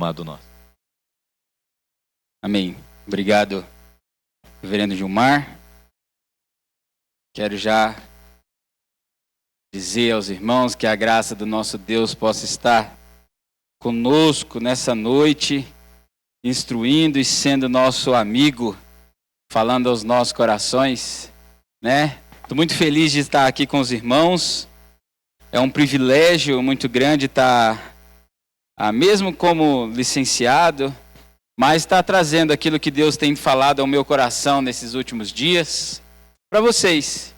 amado nosso. Amém. Obrigado, reverendo Gilmar. Quero já dizer aos irmãos que a graça do nosso Deus possa estar conosco nessa noite, instruindo e sendo nosso amigo, falando aos nossos corações, né? Estou muito feliz de estar aqui com os irmãos. É um privilégio muito grande estar, mesmo como licenciado, mas estar trazendo aquilo que Deus tem falado ao meu coração nesses últimos dias para vocês.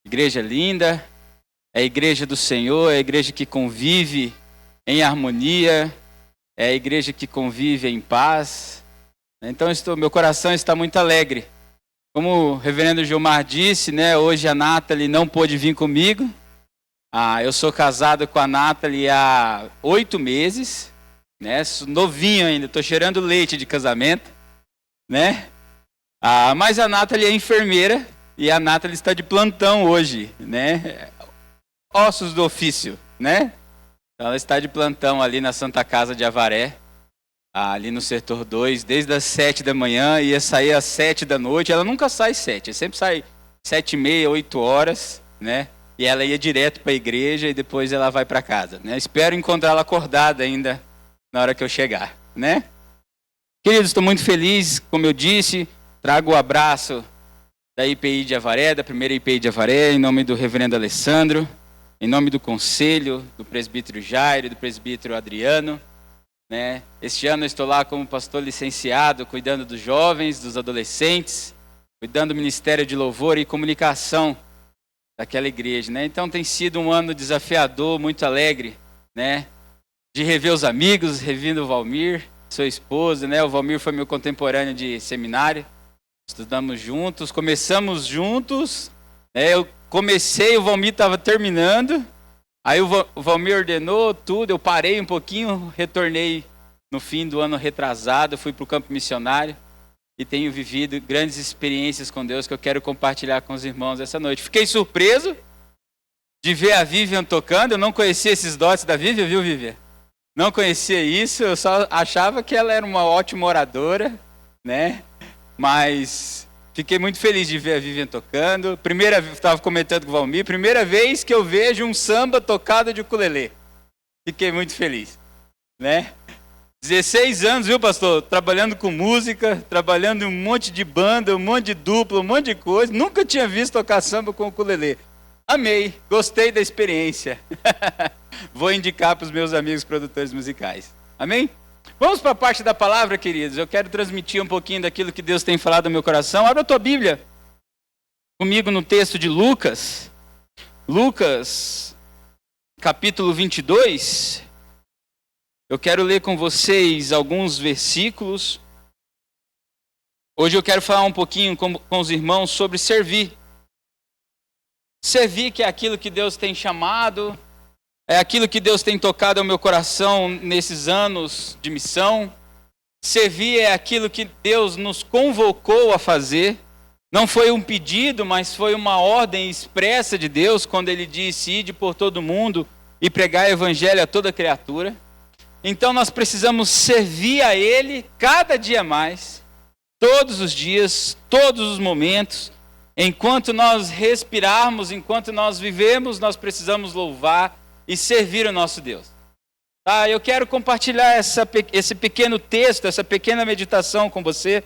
Igreja linda, é a igreja do Senhor, é a igreja que convive em harmonia, é a igreja que convive em paz. Então meu coração está muito alegre. Como o reverendo Gilmar disse, né, hoje a Nathalie não pôde vir comigo. Eu sou casado com a Nathalie há 8 meses, né, novinho ainda, estou cheirando leite de casamento, né? Mas a Nathalie é enfermeira e a Nathalie está de plantão hoje, né? Ossos do ofício, né? Ela está de plantão ali na Santa Casa de Avaré, ali no setor 2, desde as 7 da manhã, ia sair às 7 da noite. Ela nunca sai 7, sempre sai 7h30, 8 horas, né? E ela ia direto para a igreja e depois ela vai para casa, né? Espero encontrá-la acordada ainda na hora que eu chegar, né? Queridos, estou muito feliz, como eu disse, trago o abraço da IPI de Avaré, da primeira IPI de Avaré, em nome do reverendo Alessandro, em nome do conselho, do presbítero Jairo e do presbítero Adriano, né? Este ano eu estou lá como pastor licenciado, cuidando dos jovens, dos adolescentes, cuidando do ministério de louvor e comunicação daquela igreja, né? Então tem sido um ano desafiador, muito alegre, né? De rever os amigos, revendo o Valmir, sua esposa, né? O Valmir foi meu contemporâneo de seminário, estudamos juntos, começamos juntos, né? Eu comecei, o Valmir estava terminando, aí o Valmir ordenou tudo, eu parei um pouquinho, retornei no fim do ano retrasado, fui para o campo missionário e tenho vivido grandes experiências com Deus que eu quero compartilhar com os irmãos essa noite. Fiquei surpreso de ver a Vivian tocando, eu não conhecia esses dotes da Vivian, viu, Vivian? Não conhecia isso, eu só achava que ela era uma ótima oradora, né? Mas fiquei muito feliz de ver a Vivian tocando. Estava comentando com o Valmir, primeira vez que eu vejo um samba tocado de ukulele. Fiquei muito feliz, né? 16 anos, viu, pastor? Trabalhando com música, trabalhando em um monte de banda, um monte de dupla, um monte de coisa. Nunca tinha visto tocar samba com ukulele. Amei, gostei da experiência. Vou indicar para os meus amigos produtores musicais. Amém? Vamos para a parte da palavra, queridos. Eu quero transmitir um pouquinho daquilo que Deus tem falado no meu coração. Abra a tua Bíblia comigo no texto de Lucas. Lucas, capítulo 22. Eu quero ler com vocês alguns versículos. Hoje eu quero falar um pouquinho com os irmãos sobre servir. Servir, que é aquilo que Deus tem chamado, é aquilo que Deus tem tocado ao meu coração nesses anos de missão. Servir é aquilo que Deus nos convocou a fazer. Não foi um pedido, mas foi uma ordem expressa de Deus, quando Ele disse: ide por todo mundo e pregar o evangelho a toda criatura. Então nós precisamos servir a Ele cada dia mais, todos os dias, todos os momentos. Enquanto nós respirarmos, enquanto nós vivemos, nós precisamos louvar e servir o nosso Deus. Eu quero compartilhar esse pequeno texto, essa pequena meditação com você.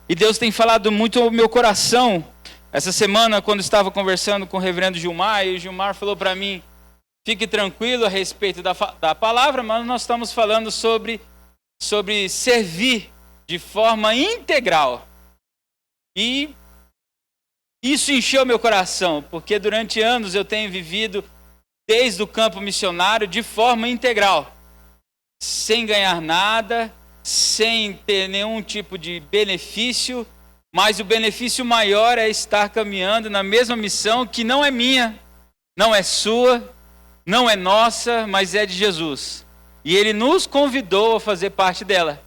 E Deus tem falado muito ao meu coração. Essa semana, quando estava conversando com o reverendo Gilmar, e o Gilmar falou para mim: fique tranquilo a respeito da palavra, mas nós estamos falando sobre servir de forma integral. E isso encheu meu coração, porque durante anos eu tenho vivido desde o campo missionário de forma integral, sem ganhar nada, sem ter nenhum tipo de benefício, mas o benefício maior é estar caminhando na mesma missão que não é minha, não é sua, não é nossa, mas é de Jesus. E Ele nos convidou a fazer parte dela.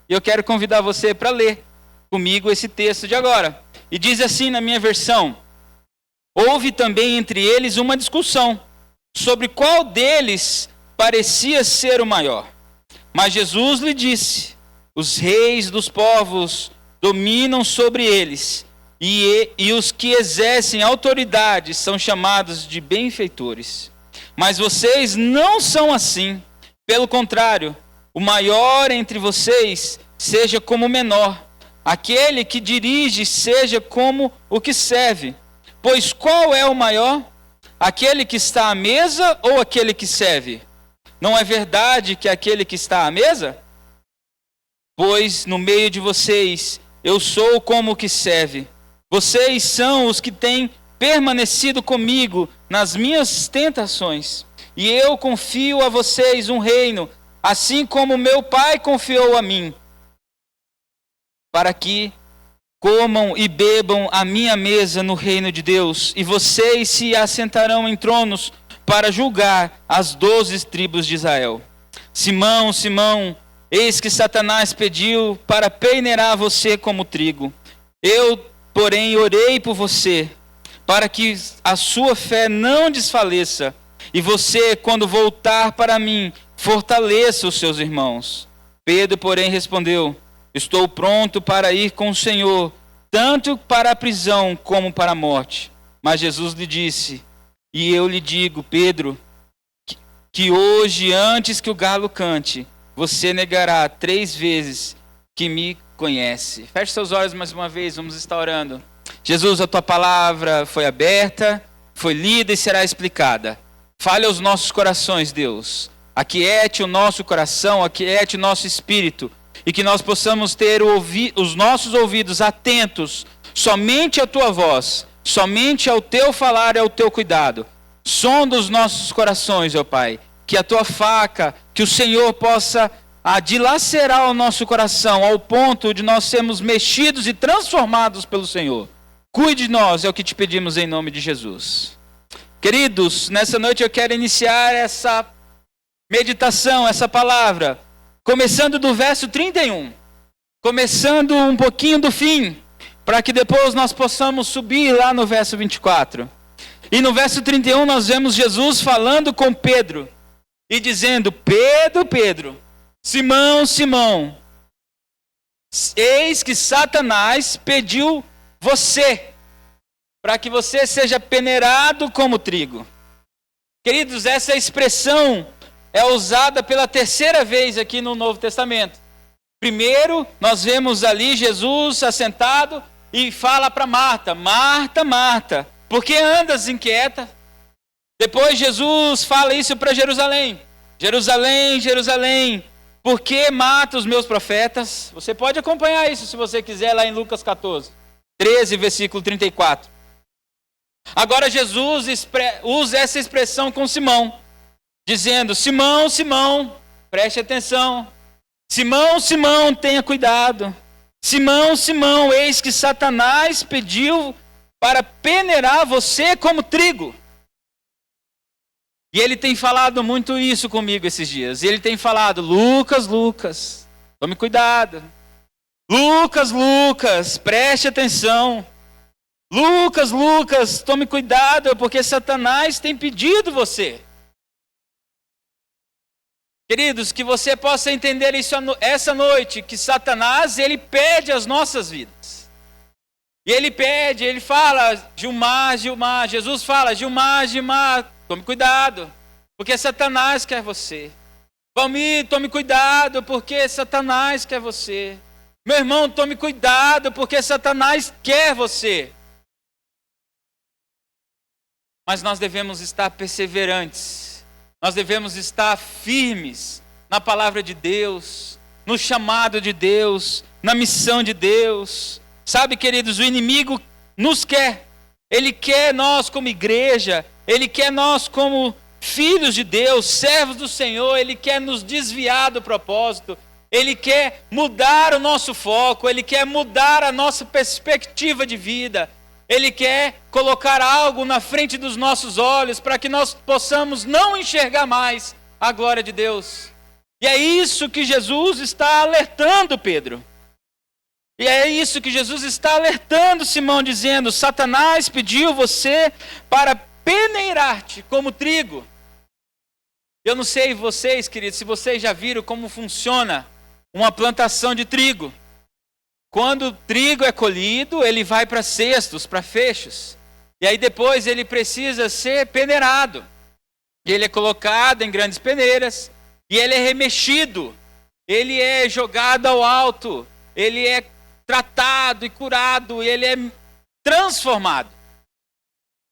E eu quero convidar você para ler comigo esse texto de agora. E diz assim na minha versão: houve também entre eles uma discussão sobre qual deles parecia ser o maior. Mas Jesus lhe disse: os reis dos povos dominam sobre eles, e os que exercem autoridade são chamados de benfeitores. Mas vocês não são assim. Pelo contrário, o maior entre vocês seja como o menor. Aquele que dirige seja como o que serve. Pois qual é o maior? Aquele que está à mesa ou aquele que serve? Não é verdade que aquele que está à mesa? Pois no meio de vocês eu sou como o que serve. Vocês são os que têm permanecido comigo nas minhas tentações. E eu confio a vocês um reino, assim como meu Pai confiou a mim, para que comam e bebam à minha mesa no reino de Deus. E vocês se assentarão em tronos para julgar as 12 tribos de Israel. Simão, Simão, eis que Satanás pediu para peneirar você como trigo. Eu, porém, orei por você, para que a sua fé não desfaleça. E você, quando voltar para mim, fortaleça os seus irmãos. Pedro, porém, respondeu: estou pronto para ir com o Senhor, tanto para a prisão como para a morte. Mas Jesus lhe disse: e eu lhe digo, Pedro, que hoje, antes que o galo cante, você negará 3 vezes que me conhece. Feche seus olhos mais uma vez, vamos estar orando. Jesus, a tua palavra foi aberta, foi lida e será explicada. Fale aos nossos corações, Deus. Aquiete o nosso coração, aquiete o nosso espírito, e que nós possamos ter os nossos ouvidos atentos somente à tua voz, somente ao teu falar e ao teu cuidado. Sonda os nossos corações, ó Pai, que a tua faca, que o Senhor possa dilacerar o nosso coração ao ponto de nós sermos mexidos e transformados pelo Senhor. Cuide de nós, é o que te pedimos em nome de Jesus. Queridos, nessa noite eu quero iniciar essa meditação, essa palavra, começando do verso 31, começando um pouquinho do fim, para que depois nós possamos subir lá no verso 24. E no verso 31 nós vemos Jesus falando com Pedro, e dizendo: Pedro, Pedro, Simão, Simão, eis que Satanás pediu você, para que você seja peneirado como trigo. Queridos, essa expressão é usada pela 3ª vez aqui no Novo Testamento. Primeiro, nós vemos ali Jesus assentado e fala para Marta: Marta, Marta, por que andas inquieta? Depois Jesus fala isso para Jerusalém: Jerusalém, Jerusalém, por que mata os meus profetas? Você pode acompanhar isso se você quiser lá em Lucas 14, 13, versículo 34. Agora Jesus usa essa expressão com Simão, dizendo: Simão, Simão, preste atenção. Simão, Simão, tenha cuidado. Simão, Simão, eis que Satanás pediu para peneirar você como trigo. E ele tem falado muito isso comigo esses dias. E ele tem falado: Lucas, Lucas, tome cuidado. Lucas, Lucas, preste atenção. Lucas, Lucas, tome cuidado, porque Satanás tem pedido você. Queridos, que você possa entender isso essa noite, que Satanás, ele pede as nossas vidas. E ele pede, ele fala: Gilmar, Gilmar. Jesus fala: Gilmar, Gilmar, tome cuidado, porque Satanás quer você. Valmir, tome cuidado, porque Satanás quer você. Meu irmão, tome cuidado, porque Satanás quer você. Mas nós devemos estar perseverantes. Nós devemos estar firmes na palavra de Deus, no chamado de Deus, na missão de Deus. Sabe, queridos, o inimigo nos quer. Ele quer nós como igreja, ele quer nós como filhos de Deus, servos do Senhor, ele quer nos desviar do propósito, ele quer mudar o nosso foco, ele quer mudar a nossa perspectiva de vida. Ele quer colocar algo na frente dos nossos olhos para que nós possamos não enxergar mais a glória de Deus. E é isso que Jesus está alertando Pedro. E é isso que Jesus está alertando Simão, dizendo: Satanás pediu você para peneirar-te como trigo. Eu não sei vocês, queridos, se vocês já viram como funciona uma plantação de trigo. Quando o trigo é colhido, ele vai para cestos, para feixes. E aí depois ele precisa ser peneirado. Ele é colocado em grandes peneiras e ele é remexido. Ele é jogado ao alto. Ele é tratado e curado. Ele é transformado.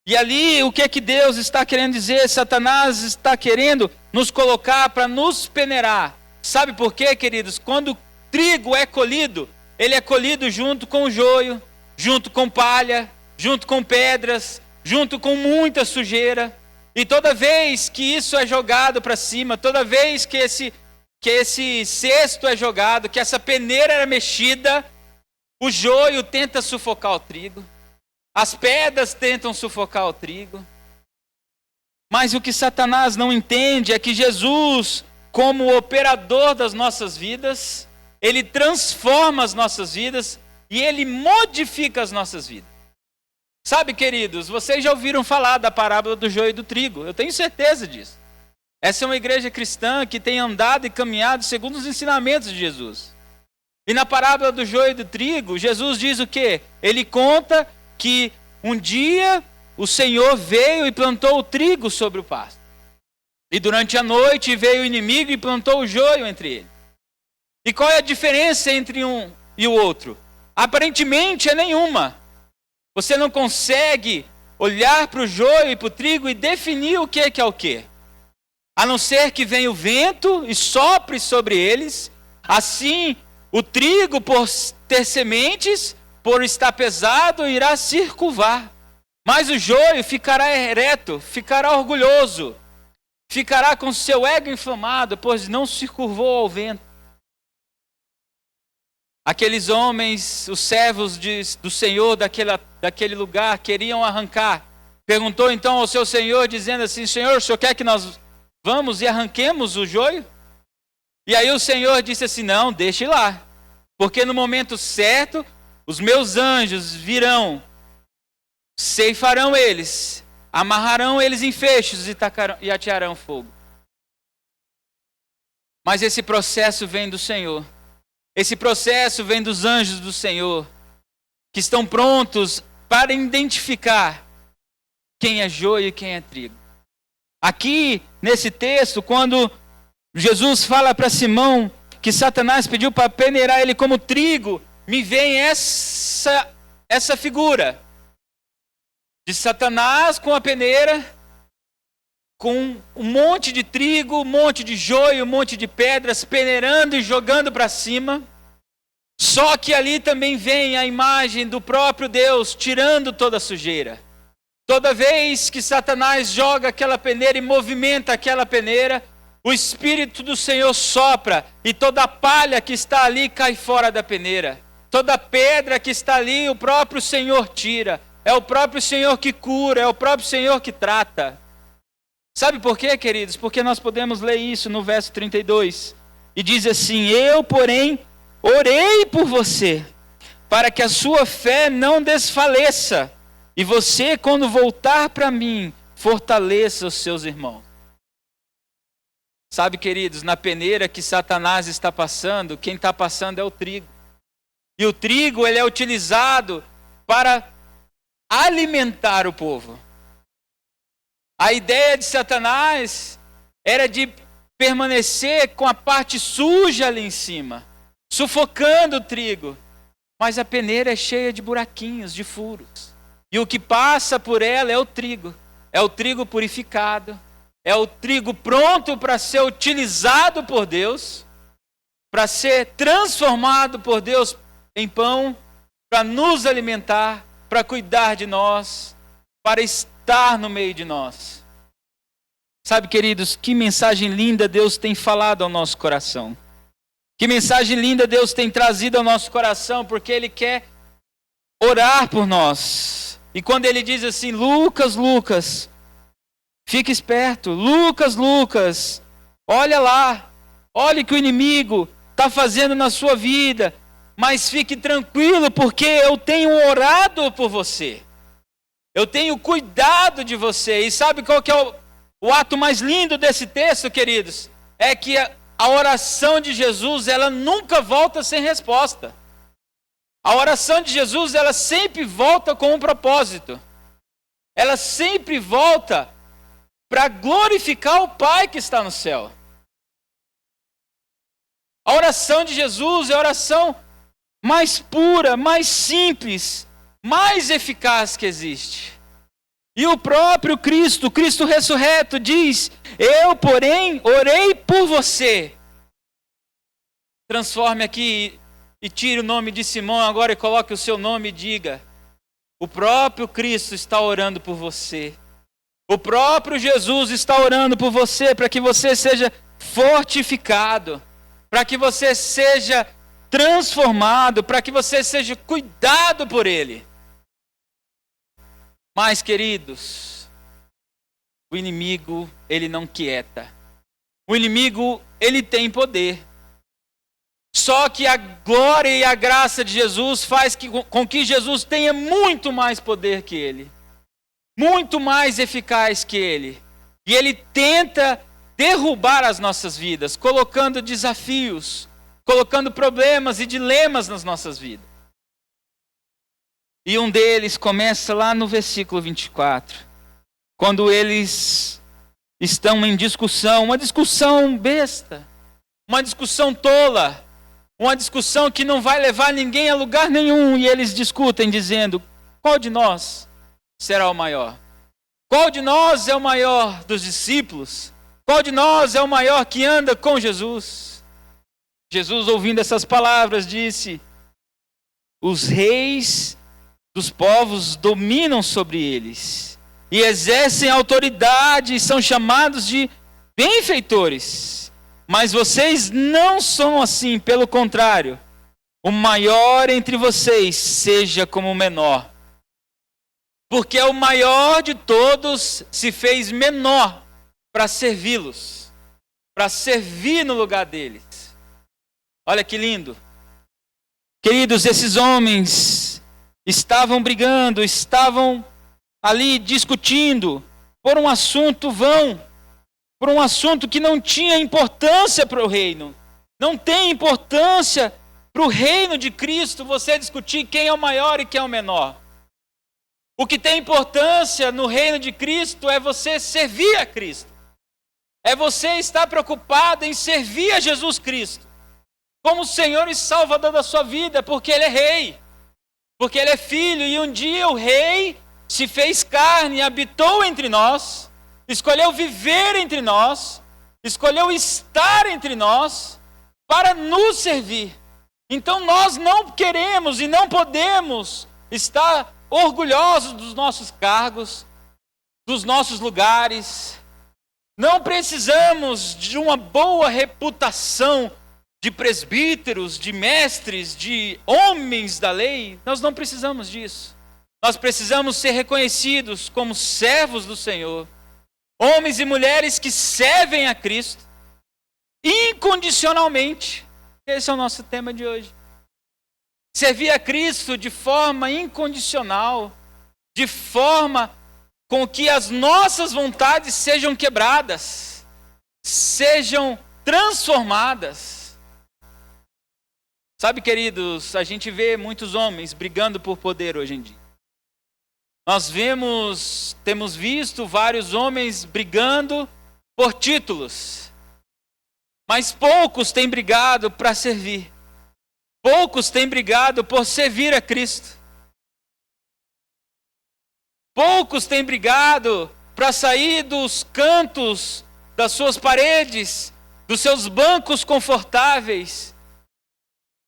E ali, o que é que Deus está querendo dizer? Satanás está querendo nos colocar para nos peneirar. Sabe por quê, queridos? Quando o trigo é colhido, ele é colhido junto com o joio, junto com palha, junto com pedras, junto com muita sujeira. E toda vez que isso é jogado para cima, toda vez que esse cesto é jogado, que essa peneira é mexida, o joio tenta sufocar o trigo. As pedras tentam sufocar o trigo. Mas o que Satanás não entende é que Jesus, como operador das nossas vidas, ele transforma as nossas vidas e ele modifica as nossas vidas. Sabe, queridos, vocês já ouviram falar da parábola do joio e do trigo. Eu tenho certeza disso. Essa é uma igreja cristã que tem andado e caminhado segundo os ensinamentos de Jesus. E na parábola do joio e do trigo, Jesus diz o quê? Ele conta que um dia o Senhor veio e plantou o trigo sobre o pasto. E durante a noite veio o inimigo e plantou o joio entre eles. E qual é a diferença entre um e o outro? Aparentemente é nenhuma. Você não consegue olhar para o joio e para o trigo e definir o que é o que. A não ser que venha o vento e sopre sobre eles. Assim, o trigo, por ter sementes, por estar pesado, irá se curvar. Mas o joio ficará ereto, ficará orgulhoso, ficará com seu ego inflamado, pois não se curvou ao vento. Aqueles homens, os servos do Senhor daquele lugar, queriam arrancar. Perguntou então ao seu senhor, dizendo assim: Senhor, o senhor quer que nós vamos e arranquemos o joio? E aí o Senhor disse assim: não, deixe lá, porque no momento certo, os meus anjos virão, ceifarão eles, amarrarão eles em feixes e atearão fogo. Mas esse processo vem do Senhor. Esse processo vem dos anjos do Senhor, que estão prontos para identificar quem é joio e quem é trigo. Aqui, nesse texto, quando Jesus fala para Simão que Satanás pediu para peneirar ele como trigo, me vem essa figura de Satanás com a peneira, com um monte de trigo, um monte de joio, um monte de pedras, peneirando e jogando para cima. Só que ali também vem a imagem do próprio Deus, tirando toda a sujeira. Toda vez que Satanás joga aquela peneira e movimenta aquela peneira, o Espírito do Senhor sopra e toda a palha que está ali cai fora da peneira. Toda pedra que está ali, o próprio Senhor tira. É o próprio Senhor que cura, é o próprio Senhor que trata. Sabe por quê, queridos? Porque nós podemos ler isso no verso 32. E diz assim: eu, porém, orei por você, para que a sua fé não desfaleça. E você, quando voltar para mim, fortaleça os seus irmãos. Sabe, queridos, na peneira que Satanás está passando, quem está passando é o trigo. E o trigo, ele é utilizado para alimentar o povo. A ideia de Satanás era de permanecer com a parte suja ali em cima, sufocando o trigo. Mas a peneira é cheia de buraquinhos, de furos. E o que passa por ela é o trigo purificado, é o trigo pronto para ser utilizado por Deus, para ser transformado por Deus em pão, para nos alimentar, para cuidar de nós, para estar no meio de nós. Sabe, queridos, que mensagem linda Deus tem falado ao nosso coração. Que mensagem linda Deus tem trazido ao nosso coração, porque Ele quer orar por nós. E quando Ele diz assim: Lucas, Lucas, fique esperto. Lucas, olha lá. Olha o que o inimigo está fazendo na sua vida. Mas fique tranquilo, porque eu tenho orado por você. Eu tenho cuidado de você. E sabe qual que é O ato mais lindo desse texto, queridos, é que a oração de Jesus, ela nunca volta sem resposta. A oração de Jesus, ela sempre volta com um propósito. Ela sempre volta para glorificar o Pai que está no céu. A oração de Jesus é a oração mais pura, mais simples, mais eficaz que existe. E o próprio Cristo, o Cristo ressurreto, diz: eu, porém, orei por você. Transforme aqui e tire o nome de Simão agora e coloque o seu nome e diga: o próprio Cristo está orando por você. O próprio Jesus está orando por você para que você seja fortificado, para que você seja transformado, para que você seja cuidado por Ele. Mas, queridos, o inimigo, ele não quieta. O inimigo, ele tem poder. Só que a glória e a graça de Jesus faz com que Jesus tenha muito mais poder que ele. Muito mais eficaz que ele. E ele tenta derrubar as nossas vidas, colocando desafios, colocando problemas e dilemas nas nossas vidas. E um deles começa lá no versículo 24, quando eles estão em discussão, uma discussão besta, uma discussão tola, uma discussão que não vai levar ninguém a lugar nenhum, e eles discutem dizendo: qual de nós será o maior? Qual de nós é o maior dos discípulos? Qual de nós é o maior que anda com Jesus? Jesus, ouvindo essas palavras, disse: os reis dos povos dominam sobre eles e exercem autoridade e são chamados de benfeitores. Mas vocês não são assim, pelo contrário, o maior entre vocês seja como o menor. Porque o maior de todos se fez menor para servi-los, para servir no lugar deles. Olha que lindo. Queridos, esses homens estavam brigando, estavam ali discutindo por um assunto vão, por um assunto que não tinha importância para o reino. Não tem importância para o reino de Cristo você discutir quem é o maior e quem é o menor. O que tem importância no reino de Cristo é você servir a Cristo. É você estar preocupado em servir a Jesus Cristo como Senhor e Salvador da sua vida, porque Ele é Rei. Porque Ele é Filho, e um dia o Rei se fez carne, habitou entre nós, escolheu viver entre nós, escolheu estar entre nós, para nos servir. Então nós não queremos e não podemos estar orgulhosos dos nossos cargos, dos nossos lugares. Não precisamos de uma boa reputação de presbíteros, de mestres, de homens da lei. Nós não precisamos disso. Nós precisamos ser reconhecidos como servos do Senhor. Homens e mulheres que servem a Cristo incondicionalmente. Esse é o nosso tema de hoje. Servir a Cristo de forma incondicional, de forma com que as nossas vontades sejam quebradas, sejam transformadas. Sabe, queridos, a gente vê muitos homens brigando por poder hoje em dia. Temos visto vários homens brigando por títulos, mas poucos têm brigado para servir. Poucos têm brigado por servir a Cristo. Poucos têm brigado para sair dos cantos das suas paredes, dos seus bancos confortáveis.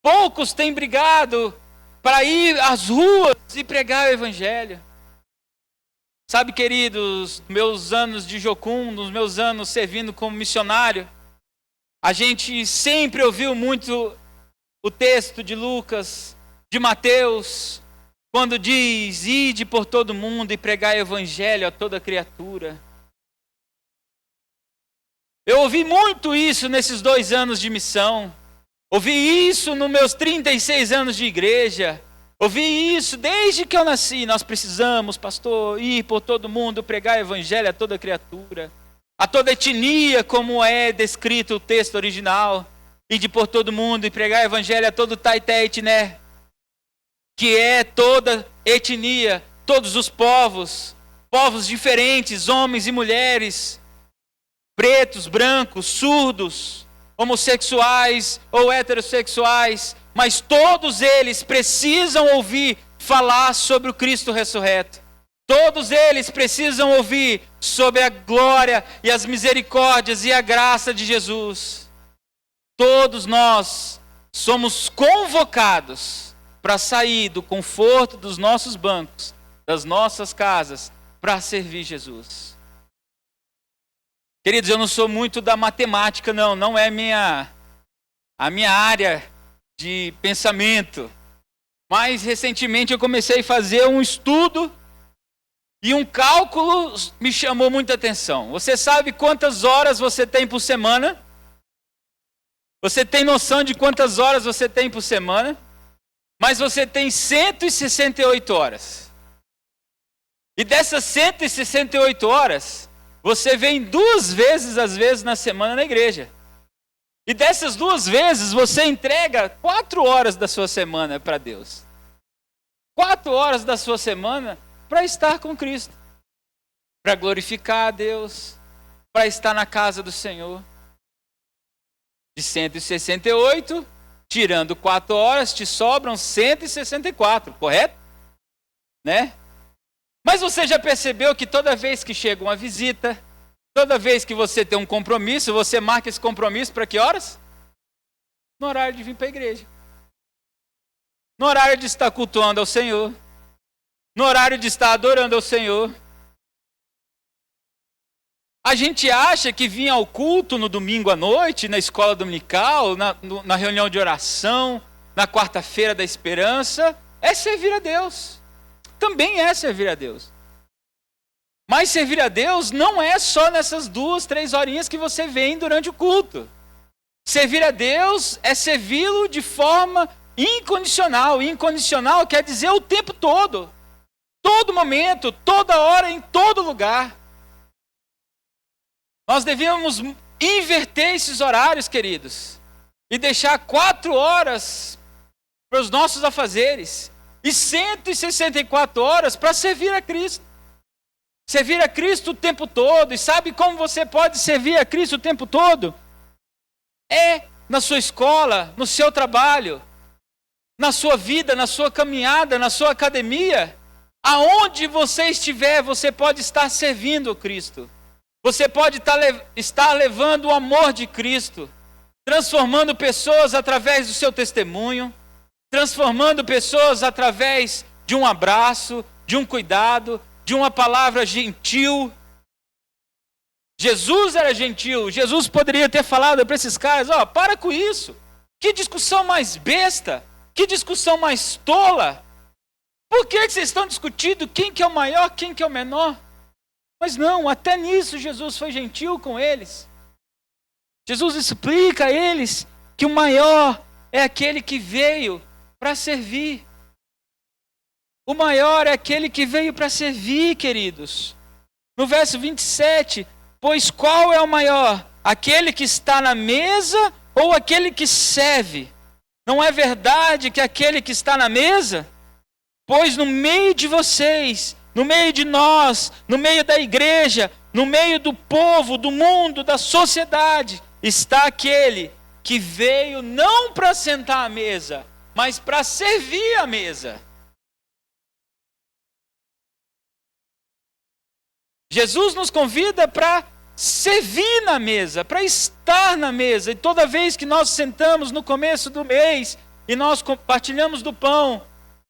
Poucos têm brigado para ir às ruas e pregar o Evangelho. Sabe, queridos, nos meus anos de Jocum, nos meus anos servindo como missionário, a gente sempre ouviu muito o texto de Lucas, de Mateus, quando diz: ide por todo mundo e pregai o Evangelho a toda criatura. Eu ouvi muito isso nesses 2 anos de missão. Ouvi isso nos meus 36 anos de igreja. Ouvi isso desde que eu nasci. Nós precisamos, pastor, ir por todo mundo, pregar o Evangelho a toda criatura. a toda etnia, como é descrito o texto original, e de por todo mundo e pregar o evangelho a todo taité etné, que é toda etnia, todos os povos, povos diferentes, homens e mulheres, pretos, brancos, surdos, homossexuais ou heterossexuais, mas todos eles precisam ouvir falar sobre o Cristo ressurreto. Todos eles precisam ouvir sobre a glória e as misericórdias e a graça de Jesus. Todos nós somos convocados para sair do conforto dos nossos bancos, das nossas casas, para servir Jesus. Queridos, eu não sou muito da matemática, não é a minha área de pensamento. Mas recentemente eu comecei a fazer um estudo e um cálculo me chamou muita atenção. Você sabe quantas horas você tem por semana? Você tem noção de quantas horas você tem por semana? Mas você tem 168 horas. E dessas 168 horas, você vem 2 vezes, às vezes, na semana na igreja. E dessas 2 vezes, você entrega 4 horas da sua semana para Deus. 4 horas da sua semana para estar com Cristo. Para glorificar a Deus. Para estar na casa do Senhor. De 168, tirando 4 horas, te sobram 164, correto? Né? Mas você já percebeu que toda vez que chega uma visita, toda vez que você tem um compromisso, você marca esse compromisso para que horas? No horário de vir para a igreja. No horário de estar cultuando ao Senhor. No horário de estar adorando ao Senhor. A gente acha que vir ao culto no domingo à noite, na escola dominical, na reunião de oração, na quarta-feira da esperança, é servir a Deus. Também é servir a Deus. Mas servir a Deus não é só nessas 2, 3 horinhas que você vem durante o culto. Servir a Deus é servi-lo de forma incondicional. E incondicional quer dizer o tempo todo. Todo momento, toda hora, em todo lugar. Nós devíamos inverter esses horários, queridos. E deixar 4 horas para os nossos afazeres. E 164 horas para servir a Cristo. Servir a Cristo o tempo todo. E sabe como você pode servir a Cristo o tempo todo? É na sua escola, no seu trabalho, na sua vida, na sua caminhada, na sua academia. Aonde você estiver, você pode estar servindo a Cristo. Você pode estar levando o amor de Cristo, transformando pessoas através do seu testemunho, transformando pessoas através de um abraço, de um cuidado, de uma palavra gentil. Jesus era gentil. Jesus poderia ter falado para esses caras, para com isso. Que discussão mais besta, que discussão mais tola. Por que vocês estão discutindo quem que é o maior, quem que é o menor? Mas não, até nisso Jesus foi gentil com eles. Jesus explica a eles que o maior é aquele que veio para servir. O maior é aquele que veio para servir, queridos. No verso 27, pois qual é o maior? Aquele que está na mesa ou aquele que serve? Não é verdade que aquele que está na mesa? Pois no meio de vocês, no meio de nós, no meio da igreja, no meio do povo, do mundo, da sociedade, está aquele que veio não para sentar à mesa, mas para servir a mesa. Jesus nos convida para servir na mesa, para estar na mesa. E toda vez que nós sentamos no começo do mês e nós compartilhamos do pão,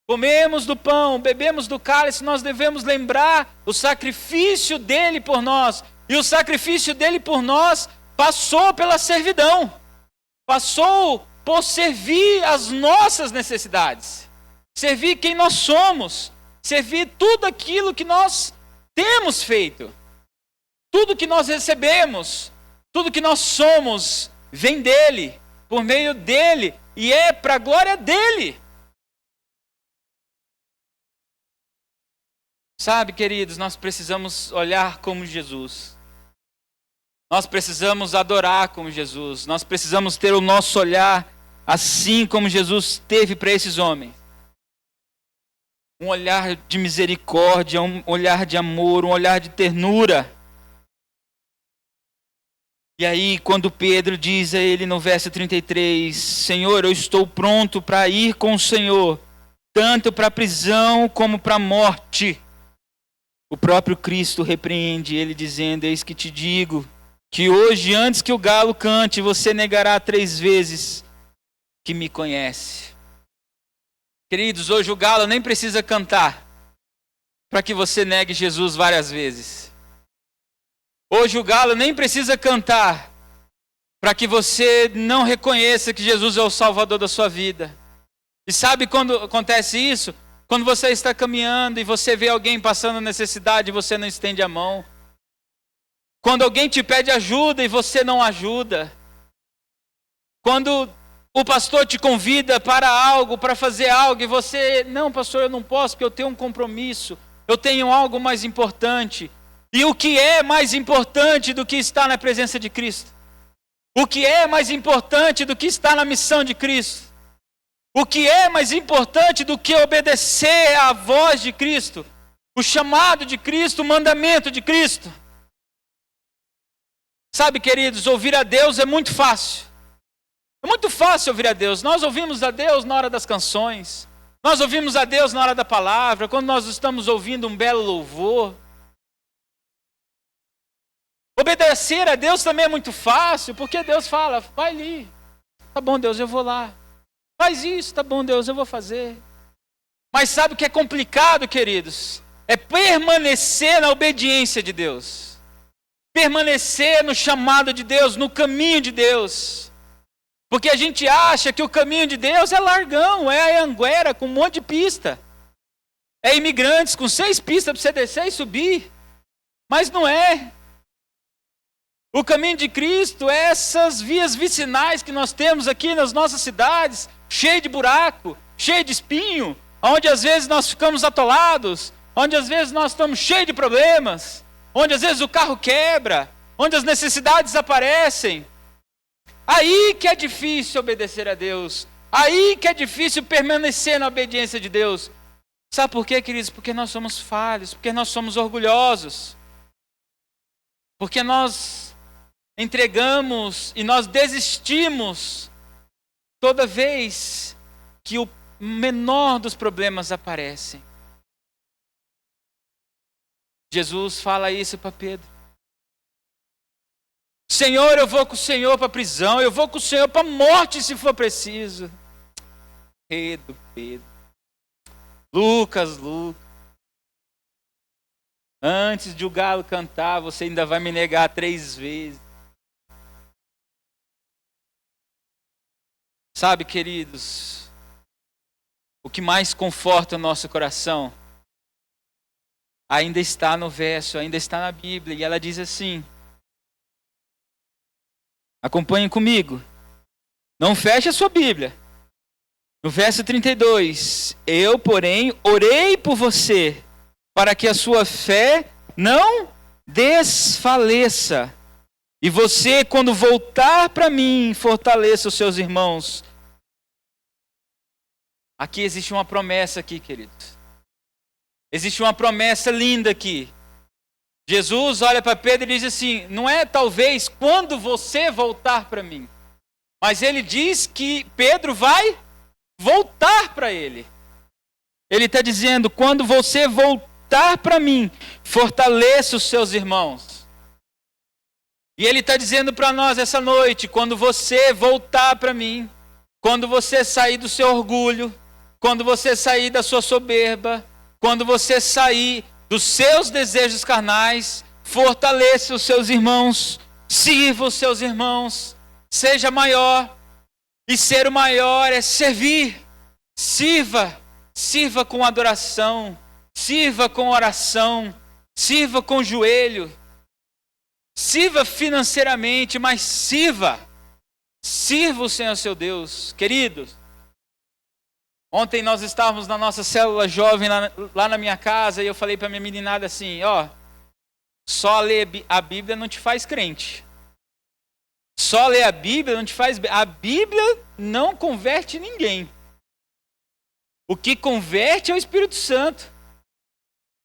comemos do pão, bebemos do cálice, nós devemos lembrar o sacrifício dele por nós. E o sacrifício dele por nós passou pela servidão. Passou por servir as nossas necessidades. Servir quem nós somos. Servir tudo aquilo que nós temos feito. Tudo que nós recebemos, tudo que nós somos, vem dele, por meio dele, e é para a glória dele. Sabe, queridos, nós precisamos olhar como Jesus. Nós precisamos adorar como Jesus. Nós precisamos ter o nosso olhar assim como Jesus teve para esses homens. Um olhar de misericórdia, um olhar de amor, um olhar de ternura. E aí, quando Pedro diz a ele no verso 33, Senhor, eu estou pronto para ir com o Senhor, tanto para a prisão como para a morte. O próprio Cristo repreende ele, dizendo, eis que te digo, que hoje, antes que o galo cante, você negará 3 vezes que me conhece. Queridos, hoje o galo nem precisa cantar para que você negue Jesus várias vezes. Hoje o galo nem precisa cantar para que você não reconheça que Jesus é o Salvador da sua vida. E sabe quando acontece isso? Quando você está caminhando e você vê alguém passando necessidade e você não estende a mão. Quando alguém te pede ajuda e você não ajuda. Quando o pastor te convida para algo, para fazer algo e você, não pastor, eu não posso porque eu tenho um compromisso. Eu tenho algo mais importante. E o que é mais importante do que estar na presença de Cristo? O que é mais importante do que estar na missão de Cristo? O que é mais importante do que obedecer à voz de Cristo? O chamado de Cristo, o mandamento de Cristo? Sabe, queridos, ouvir a Deus é muito fácil. É muito fácil ouvir a Deus. Nós ouvimos a Deus na hora das canções. Nós ouvimos a Deus na hora da palavra, quando nós estamos ouvindo um belo louvor. Obedecer a Deus também é muito fácil, porque Deus fala, vai ali. Tá bom, Deus, eu vou lá. Faz isso, tá bom, Deus, eu vou fazer. Mas sabe o que é complicado, queridos? É permanecer na obediência de Deus. Permanecer no chamado de Deus, no caminho de Deus. Porque a gente acha que o caminho de Deus é largão, é a Anguera com um monte de pista. É imigrantes com 6 pistas para você descer e subir. Mas não é. O caminho de Cristo é essas vias vicinais que nós temos aqui nas nossas cidades, cheio de buraco, cheio de espinho, onde às vezes nós ficamos atolados, onde às vezes nós estamos cheios de problemas, onde às vezes o carro quebra, onde as necessidades aparecem. Aí que é difícil obedecer a Deus, aí que é difícil permanecer na obediência de Deus. Sabe por quê, queridos? Porque nós somos falhos, porque nós somos orgulhosos, porque nós entregamos e nós desistimos toda vez que o menor dos problemas aparecem. Jesus fala isso para Pedro. Senhor, eu vou com o Senhor para a prisão, eu vou com o Senhor para a morte se for preciso. Pedro. Lucas. Antes de o galo cantar, você ainda vai me negar 3 vezes. Sabe, queridos, o que mais conforta o nosso coração ainda está no verso, ainda está na Bíblia, e ela diz assim, acompanhem comigo, não feche a sua Bíblia, no verso 32, eu, porém, orei por você, para que a sua fé não desfaleça, e você, quando voltar para mim, fortaleça os seus irmãos. Aqui existe uma promessa aqui, queridos. Existe uma promessa linda aqui. Jesus olha para Pedro e diz assim, não é talvez quando você voltar para mim, mas ele diz que Pedro vai voltar para ele. Ele está dizendo, quando você voltar para mim, fortaleça os seus irmãos. E ele está dizendo para nós essa noite, quando você voltar para mim, quando você sair do seu orgulho, quando você sair da sua soberba, quando você sair dos seus desejos carnais, fortaleça os seus irmãos, sirva os seus irmãos, seja maior. E ser o maior é servir. Sirva com adoração, sirva com oração, sirva com joelho. Sirva financeiramente, mas sirva o Senhor seu Deus. Queridos, ontem nós estávamos na nossa célula jovem lá na minha casa e eu falei para minha meninada assim, só ler a Bíblia não te faz crente. Só ler a Bíblia não te faz bem. A Bíblia não converte ninguém. O que converte é o Espírito Santo.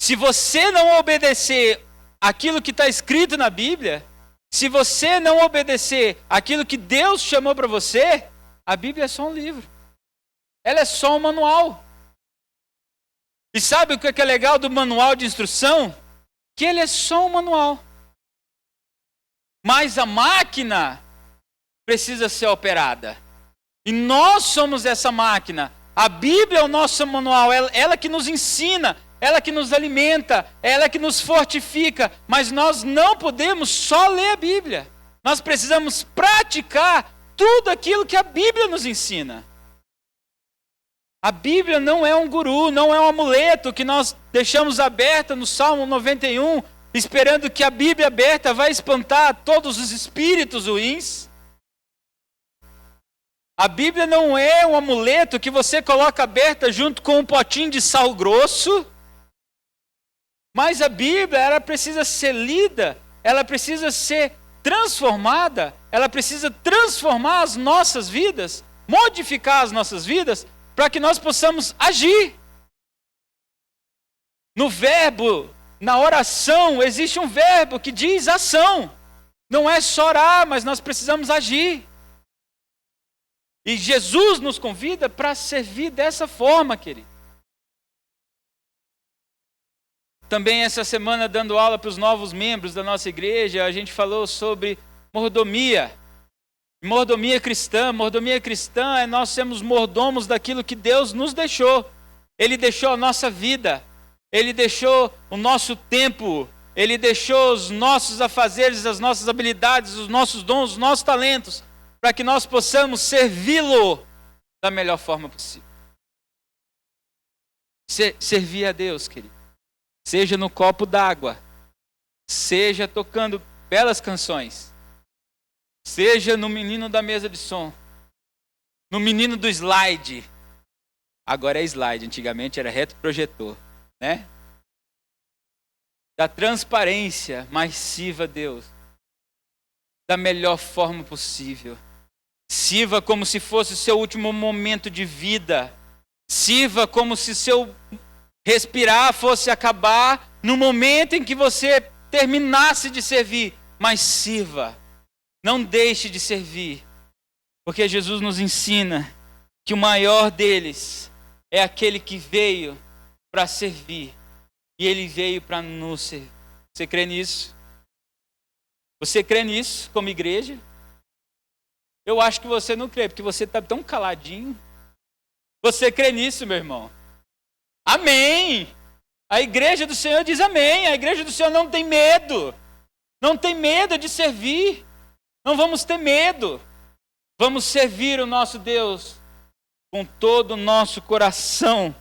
Se você não obedecer aquilo que está escrito na Bíblia, se você não obedecer aquilo que Deus chamou para você, a Bíblia é só um livro. Ela é só um manual. E sabe o que é legal do manual de instrução? Que ele é só um manual. Mas a máquina precisa ser operada. E nós somos essa máquina. A Bíblia é o nosso manual, ela que nos ensina, ela que nos alimenta, ela que nos fortifica. Mas nós não podemos só ler a Bíblia. Nós precisamos praticar tudo aquilo que a Bíblia nos ensina. A Bíblia não é um guru, não é um amuleto que nós deixamos aberta no Salmo 91, esperando que a Bíblia aberta vai espantar todos os espíritos ruins. A Bíblia não é um amuleto que você coloca aberta junto com um potinho de sal grosso. Mas a Bíblia, ela precisa ser lida, ela precisa ser transformada, ela precisa transformar as nossas vidas, modificar as nossas vidas, para que nós possamos agir. No verbo, na oração, existe um verbo que diz ação. Não é só orar, mas nós precisamos agir. E Jesus nos convida para servir dessa forma, querido. Também essa semana, dando aula para os novos membros da nossa igreja, a gente falou sobre mordomia. Mordomia cristã. Mordomia cristã é nós sermos mordomos daquilo que Deus nos deixou. Ele deixou a nossa vida. Ele deixou o nosso tempo. Ele deixou os nossos afazeres, as nossas habilidades, os nossos dons, os nossos talentos, para que nós possamos servi-lo da melhor forma possível. Servir a Deus, querido. Seja no copo d'água, seja tocando belas canções, seja no menino da mesa de som, no menino do slide. Agora é slide, antigamente era retroprojetor, né? Da transparência, mas sirva a Deus da melhor forma possível. Sirva como se fosse o seu último momento de vida. Sirva como se seu respirar fosse acabar no momento em que você terminasse de servir. Mas sirva. Não deixe de servir. Porque Jesus nos ensina que o maior deles é aquele que veio para servir. E ele veio para nos servir. Você crê nisso? Você crê nisso como igreja? Eu acho que você não crê, porque você está tão caladinho. Você crê nisso, meu irmão? Amém! A igreja do Senhor diz amém. A igreja do Senhor não tem medo. Não tem medo de servir. Não vamos ter medo. Vamos servir o nosso Deus com todo o nosso coração,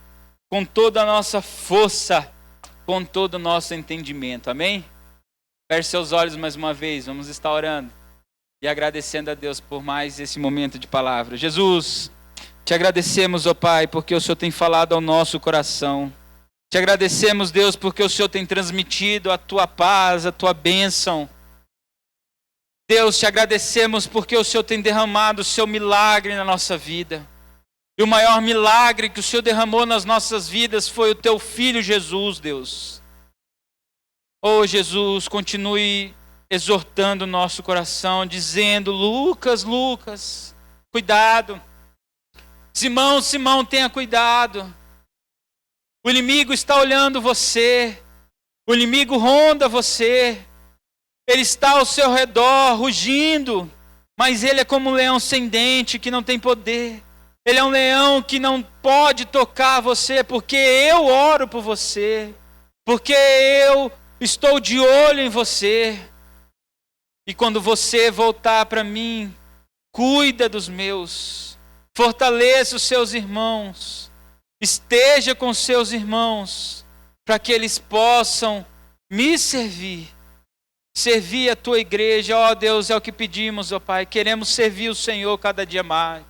com toda a nossa força, com todo o nosso entendimento. Amém? Feche seus olhos mais uma vez. Vamos estar orando e agradecendo a Deus por mais esse momento de palavra. Jesus, te agradecemos, ó Pai, porque o Senhor tem falado ao nosso coração. Te agradecemos, Deus, porque o Senhor tem transmitido a tua paz, a tua bênção. Deus, te agradecemos porque o Senhor tem derramado o seu milagre na nossa vida. E o maior milagre que o Senhor derramou nas nossas vidas foi o teu Filho Jesus, Deus. Oh, Jesus, continue exortando o nosso coração, dizendo: Lucas, Lucas, cuidado. Simão, Simão, tenha cuidado. O inimigo está olhando você. O inimigo ronda você. Ele está ao seu redor, rugindo. Mas ele é como um leão sem dente, que não tem poder. Ele é um leão que não pode tocar você, porque eu oro por você. Porque eu estou de olho em você. E quando você voltar para mim, cuida dos meus. Fortaleça os seus irmãos. Esteja com os seus irmãos, para que eles possam me servir. Servir a tua igreja, ó Deus, é o que pedimos, ó Pai. Queremos servir o Senhor cada dia mais.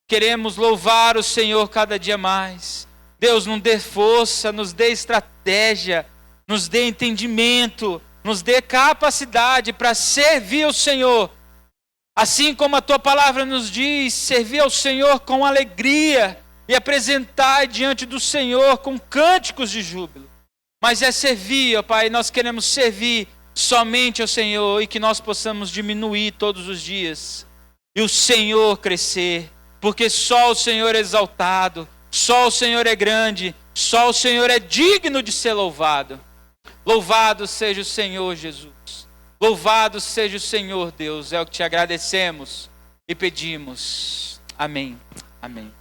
Queremos louvar o Senhor cada dia mais. Deus, nos dê força, nos dê estratégia, nos dê entendimento, nos dê capacidade para servir o Senhor Assim como a tua palavra nos diz, servir ao Senhor com alegria e apresentar diante do Senhor com cânticos de júbilo. Mas é servir, ó Pai, nós queremos servir somente ao Senhor e que nós possamos diminuir todos os dias e o Senhor crescer, porque só o Senhor é exaltado, só o Senhor é grande, só o Senhor é digno de ser louvado. Louvado seja o Senhor Jesus. Louvado seja o Senhor Deus, é o que te agradecemos e pedimos. Amém. Amém.